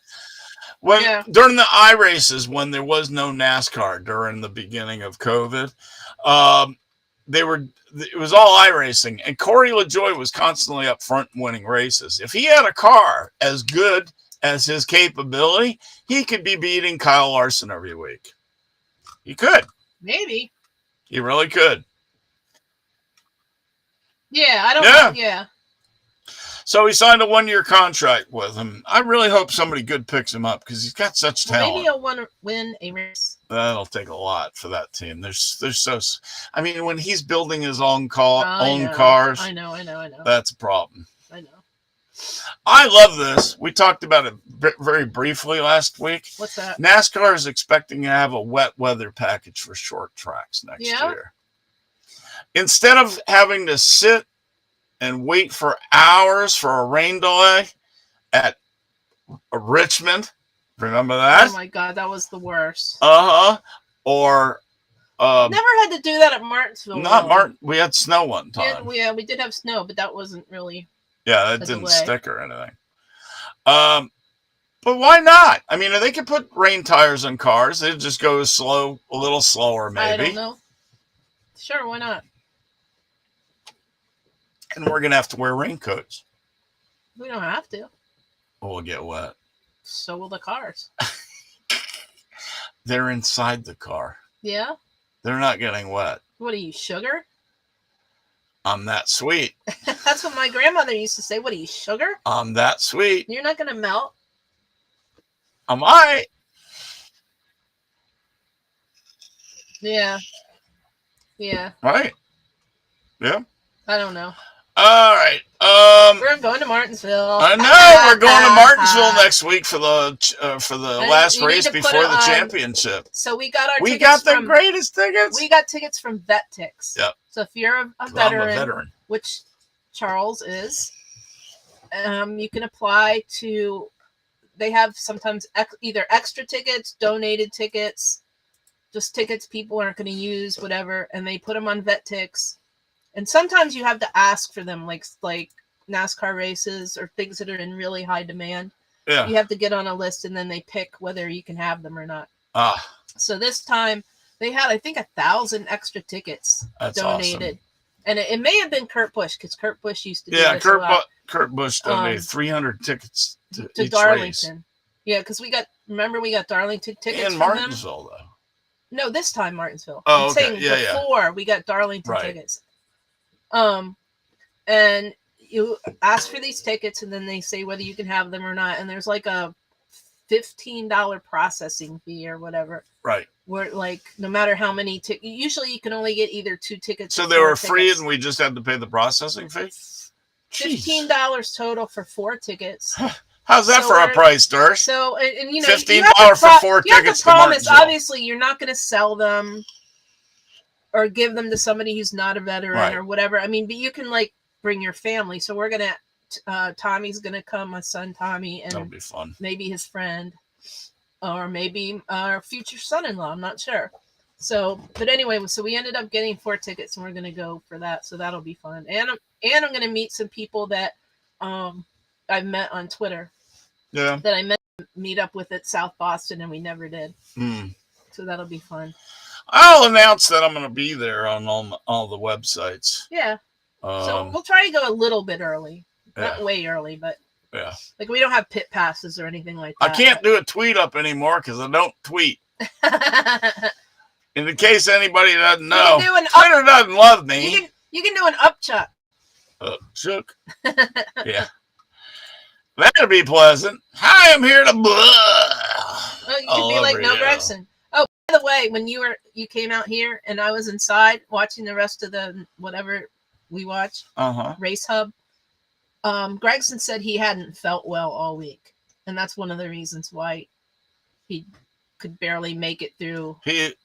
During the iRaces, when there was no NASCAR during the beginning of COVID, it was all iRacing, and Corey LaJoie was constantly up front winning races. If he had a car as good as his capability, he could be beating Kyle Larson every week. He could.
Maybe.
He really could.
Yeah, I don't know. Yeah.
So he signed a 1-year contract with him. I really hope somebody good picks him up because he's got such talent.
Maybe he'll win a race.
That'll take a lot for that team. They're so. I mean, when he's building his own cars,
I know.
That's a problem.
I know.
I love this. We talked about it very briefly last week.
What's that?
NASCAR is expecting to have a wet weather package for short tracks next year. Instead of having to sit and wait for hours for a rain delay at Richmond. Remember that?
Oh my God, that was the worst.
Or
never had to do that at Martinsville.
Not Martin. We had snow one time.
We did have snow, but that wasn't really
Yeah, that didn't stick or anything. But why not? I mean, they could put rain tires on cars. They'd just go a little slower, maybe.
I don't know. Sure, why not?
And we're going to have to wear raincoats.
We don't have to.
We'll get wet.
So will the cars.
They're inside the car.
Yeah?
They're not getting wet.
What are you, sugar?
I'm that sweet.
That's what my grandmother used to say. What are you, sugar?
I'm that sweet.
You're not going to melt.
I might.
Yeah. Yeah.
Right. Yeah.
I don't know.
All right.
We're going to Martinsville.
I know we're going to Martinsville next week for the last race before the championship.
So we got
we got the greatest tickets.
We got tickets from VetTix.
Yep.
So if you're a veteran, which Charles is, you can apply to. They have sometimes either extra tickets, donated tickets, just tickets people aren't going to use, whatever, and they put them on VetTix. And sometimes you have to ask for them, like NASCAR races or things that are in really high demand.
Yeah.
You have to get on a list, and then they pick whether you can have them or not. So this time they had, I think, 1,000 extra tickets donated. Awesome. And it may have been Kurt Busch, because Kurt Busch used to do this a lot.
Kurt Busch donated 300 tickets to each
Darlington.
Race.
Yeah, because we got Darlington tickets
in Martinsville, though.
No, this time Martinsville.
Oh,
I'm saying before we got Darlington tickets. And you ask for these tickets, and then they say whether you can have them or not. And there's like a $15 processing fee or whatever.
Right.
Where no matter how many tickets, usually you can only get either 2 tickets.
So they were free, and we just had to pay the processing fee.
$15 total for 4 tickets.
How's that for a price, Durst?
So and
$15 for 4 tickets. You have to
promise. Obviously, you're not going to sell them or give them to somebody who's not a veteran or whatever. I mean, but you can bring your family. So we're gonna. Tommy's gonna come. My son Tommy, and
that'll be fun.
Maybe his friend, or maybe our future son-in-law. I'm not sure. So, but anyway, so we ended up getting 4 tickets, and we're gonna go for that. So that'll be fun. And I'm gonna meet some people that I've met on Twitter.
Yeah.
That I meet up with at South Boston, and we never did. So that'll be fun.
I'll announce that I'm going to be there on all the websites.
Yeah. So we'll try to go a little bit early. Not way early, but
yeah.
We don't have pit passes or anything like that.
I can't do a tweet up anymore because I don't tweet. In case anybody doesn't know, Twitter doesn't love me.
You can do an upchuck.
Upchuck? Yeah. That'd be pleasant. Hi, I'm here to blah.
You could be like Mel Gregson. Oh, by the way, when you came out here and I was inside watching the rest of the whatever we watch, Race Hub, Gregson said he hadn't felt well all week, and that's one of the reasons why he could barely make it through.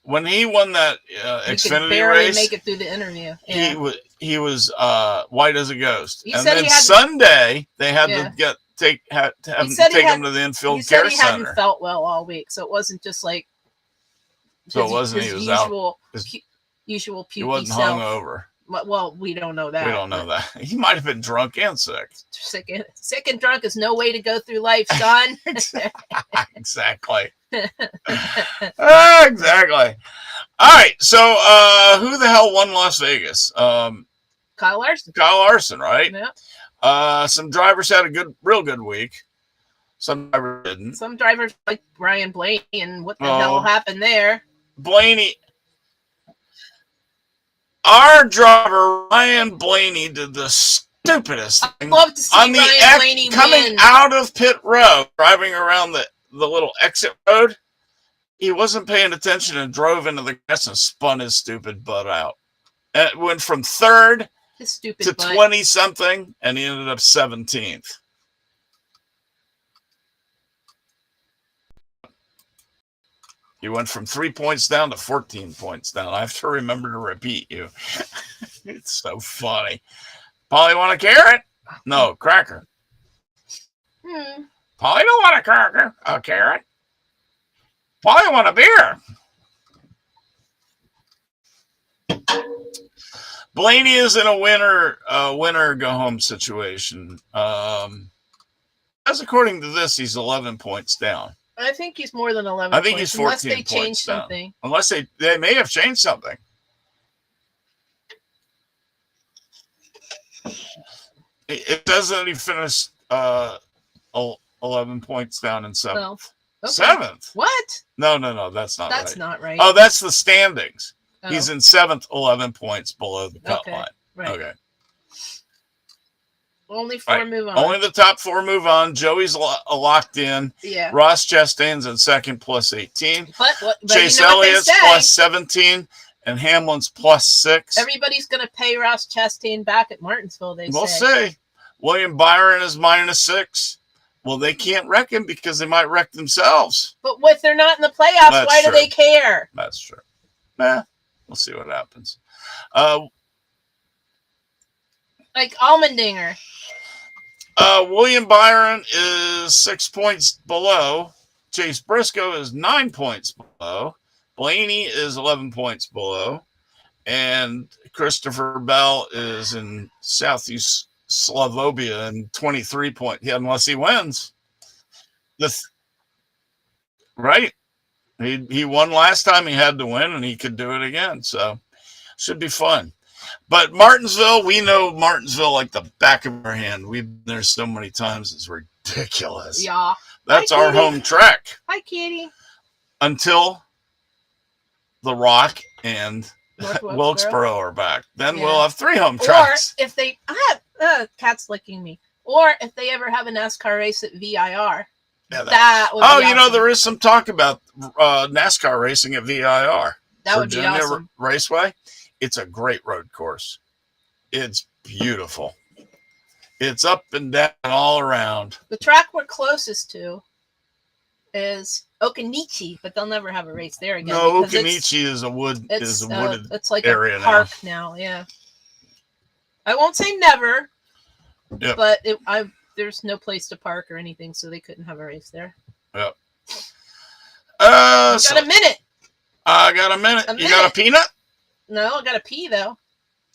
When he won that Xfinity race, he could barely
make it through the interview. Yeah.
He was white as a ghost. And then Sunday they had to take him to the infield care center. He said he hadn't
felt well all week, so it wasn't just like.
So it wasn't. He was
usual pukey.
He wasn't hungover.
Well, we don't know that.
We don't know that. He might have been drunk and sick.
Sick and drunk is no way to go through life, son.
Exactly. Exactly. All right. So, who the hell won Las Vegas?
Kyle Larson.
Kyle Larson, right?
Yeah.
Some drivers had a real good week. Some drivers didn't.
Some drivers like Ryan Blaney, and what the hell happened there?
Blaney. Our driver, Ryan Blaney, did the stupidest thing.
I'd love to see Ryan Blaney
coming out of pit row, driving around the little exit road. He wasn't paying attention and drove into the grass and spun his stupid butt out. And it went from 3rd to 20-something, and he ended up 17th. He went from 3 points down to 14 points down. I have to remember to repeat you. It's so funny. Polly, want a carrot? No, cracker. Polly don't want a cracker. A carrot. Polly want a beer. Blaney is in a winner go home situation. As according to this, he's 11 points down.
I think he's more than 11
I think
points,
he's 14
unless they
points
change
down.
something.
Unless they may have changed something. It doesn't. He finished 11 points down in seventh.
Well, okay.
Seventh?
What?
No, that's not right.
That's not right.
Oh, that's the standings.
Oh.
He's in seventh, 11 points below the cut line.
Right.
Okay.
Only four move on.
Only the top four move on. Joey's locked in.
Yeah.
Ross Chastain's in second plus 18.
But
Chase Elliott's plus 17. And Hamlin's plus 6.
Everybody's going to pay Ross Chastain back at Martinsville, they
We'll
say.
see. William Byron is minus 6. Well, they can't wreck him because they might wreck themselves.
But if they're not in the playoffs, why do they care?
That's true. We'll see what happens.
Like Allmendinger.
William Byron is 6 points below. Chase Briscoe is 9 points below. Blaney is 11 points below. And Christopher Bell is in Southeast Slovenia and 23 points. Yeah, unless he wins. Right. He won last time. He had to win, and he could do it again. So should be fun. But Martinsville, we know Martinsville like the back of our hand. We've been there so many times. It's ridiculous.
Yeah.
That's our home track.
Hi, Kitty.
Until The Rock and Wilkesboro are back. Then we'll have 3 home tracks.
Or if they cat's licking me. Or if they ever have a NASCAR race at VIR.
Yeah,
that would be awesome.
There is some talk about NASCAR racing at VIR.
That would be awesome.
Raceway. It's a great road course. It's beautiful. It's up and down all around.
The track we're closest to is Okanichi, but they'll never have a race there again.
No, Okanichi is a wooded
it's like
area
a park now. Yeah. I won't say never, but there's no place to park or anything, so they couldn't have a race there.
Yep.
Got a minute.
I got a minute. You got a peanut?
No, I got a pea though.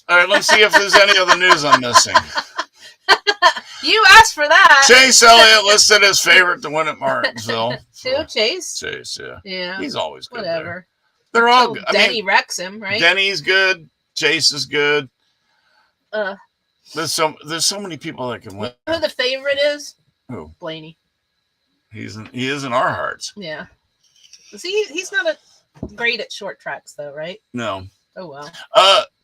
All right, let's see if there's any other news I'm missing.
You asked for that.
Chase Elliott listed as favorite to win at Martinsville.
Who? Chase?
Chase, yeah.
Yeah.
He's always good.
Whatever.
They're all good.
Denny wrecks him, right?
Denny's good. Chase is good. There's so many people that can win.
Who the favorite is?
Who?
Blaney.
He is in our hearts.
Yeah. He's not great at short tracks though, right?
No.
Oh well.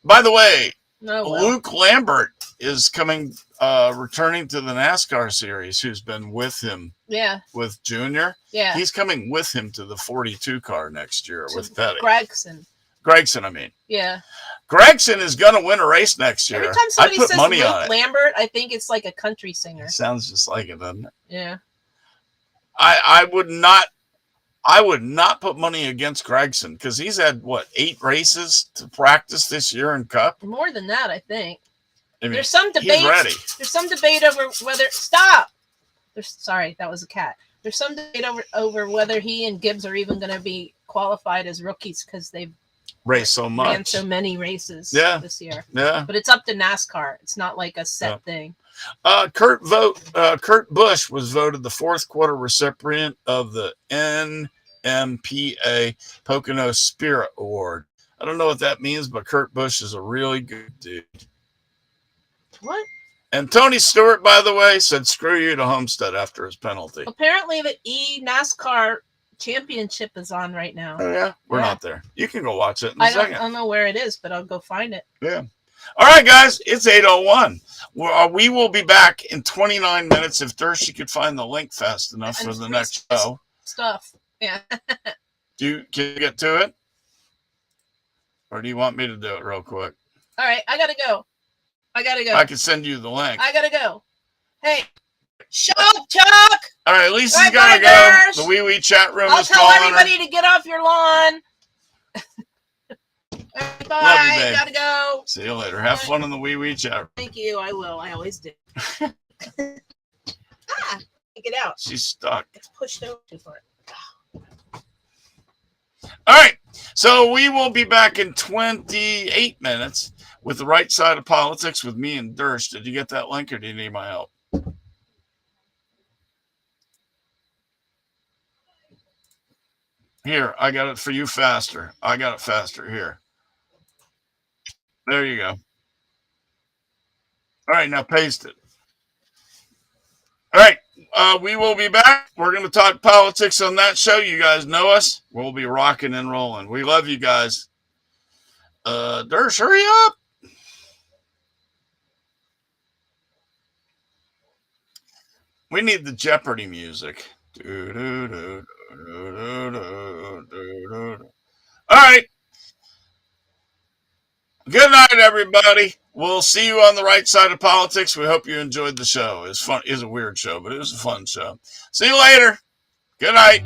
By the way,
well.
Luke Lambert is returning to the NASCAR series. Who's been with him?
Yeah.
With Junior.
Yeah.
He's coming with him to the 42 car next year with Petty.
Gregson,
I mean.
Yeah.
Gregson is going to win a race next year.
Every time somebody says Luke Lambert, I think it's like a country singer.
Sounds just like it, doesn't it?
Yeah.
I would not put money against Gregson because he's had 8 races to practice this year in Cup.
More than that, I think.
There's some debate.
There's some debate over whether stop. Sorry, that was a cat. There's some debate over whether he and Gibbs are even going to be qualified as rookies because they've
raced so much,
ran so many races this year.
Yeah,
but it's up to NASCAR. It's not like a set thing.
Kurt Busch was voted the 4th quarter recipient of the NMPA Pocono Spirit Award. I don't know what that means, but Kurt Busch is a really good dude.
What?
And Tony Stewart, by the way, said screw you to Homestead after his penalty.
Apparently the NASCAR championship is on right now.
Oh, yeah? We're not there. You can go watch it in a second.
I don't know where it is, but I'll go find it.
Yeah. All right, guys. It's 8:01. We will be back in 29 minutes if Dershie could find the link fast enough for the next show.
Stuff. Yeah.
Can you get to it? Or do you want me to do it real quick?
All right. I got to go.
I can send you the link.
I got to go. Hey. Shut up, Chuck.
All right. Lisa's got to go. The wee chat room is calling her.
I'll tell everybody to get off your lawn. Bye.
Love you, babe.
Gotta go.
See you later. Have fun in the wee chat room.
Thank you. I will. I always do. Get out.
She's stuck.
It's pushed over too far.
All right. So we will be back in 28 minutes with the right side of politics with me and Dersh. Did you get that link, or do you need my help? Here, I got it for you faster. I got it faster. Here. There you go. All right, now paste it. All right, we will be back. We're going to talk politics on that show. You guys know us. We'll be rocking and rolling. We love you guys. Dersh, hurry up. We need the Jeopardy music. All right. Good night, everybody. We'll see you on the right side of politics. We hope you enjoyed the show. It's fun. It's a weird show, but it was a fun show. See you later. Good night.